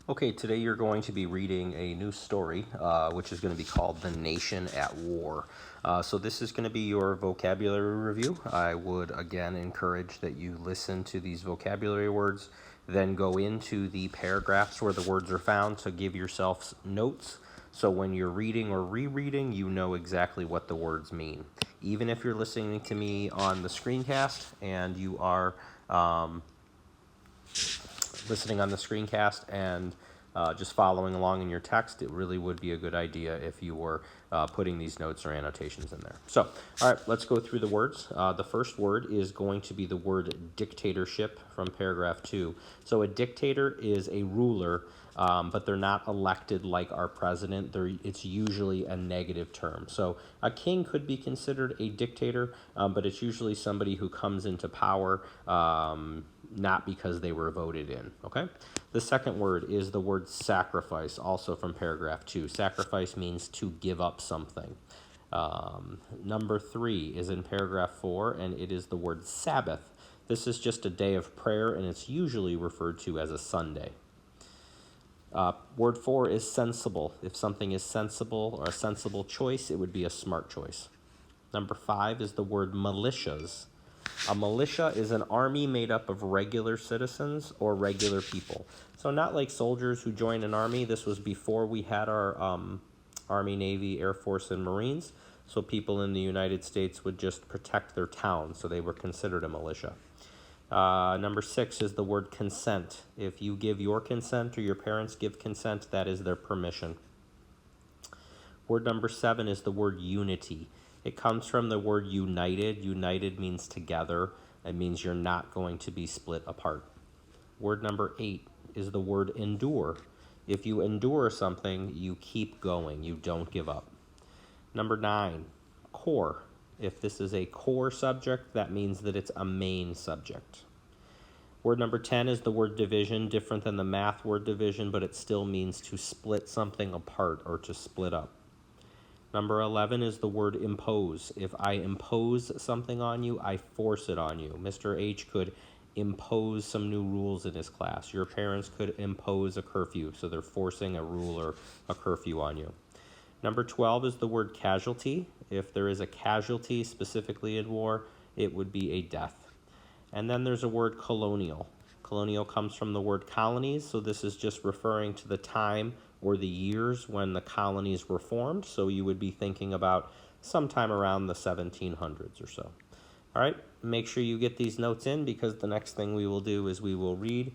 Okay, today you're going to be reading a new story, which is going to be called The Nation at War. So this is going to be your vocabulary review. I would again encourage that you listen to these vocabulary words, then go into the paragraphs where the words are found to give yourself notes. So when you're reading or rereading, you know exactly what the words mean. Even if you're listening to me on the screencast and you are listening on the screencast and just following along in your text, it really would be a good idea if you were putting these notes or annotations in there. So, all right, let's go through the words. The first word is going to be the word dictatorship from paragraph 2. So a dictator is a ruler, but they're not elected like our president. It's usually a negative term. So a king could be considered a dictator, but it's usually somebody who comes into power not because they were voted in, okay? The second word is the word sacrifice, also from paragraph 2. Sacrifice means to give up something. Number 3 is in paragraph 4, and it is the word Sabbath. This is just a day of prayer, and it's usually referred to as a Sunday. Word 4 is sensible. If something is sensible or a sensible choice, it would be a smart choice. Number 5 is the word militias. A militia is an army made up of regular citizens or regular people. So not like soldiers who join an army. This was before we had our Army, Navy, Air Force, and Marines. So people in the United States would just protect their town, so they were considered a militia. Number 6 is the word consent. If you give your consent or your parents give consent, that is their permission. Word number 7 is the word unity. It comes from the word united. United means together. It means you're not going to be split apart. Word number 8 is the word endure. If you endure something, you keep going. You don't give up. Number 9, core. If this is a core subject, that means that it's a main subject. Word number 10 is the word division, different than the math word division, but it still means to split something apart or to split up. Number 11 is the word impose. If I impose something on you, I force it on you. Mr. H could impose some new rules in his class. Your parents could impose a curfew, so they're forcing a rule or a curfew on you. Number 12 is the word casualty. If there is a casualty specifically in war, it would be a death. And then there's a word colonial. Colonial comes from the word colonies, so this is just referring to the time or the years when the colonies were formed. So you would be thinking about sometime around the 1700s or so. All right, make sure you get these notes in because the next thing we will do is we will read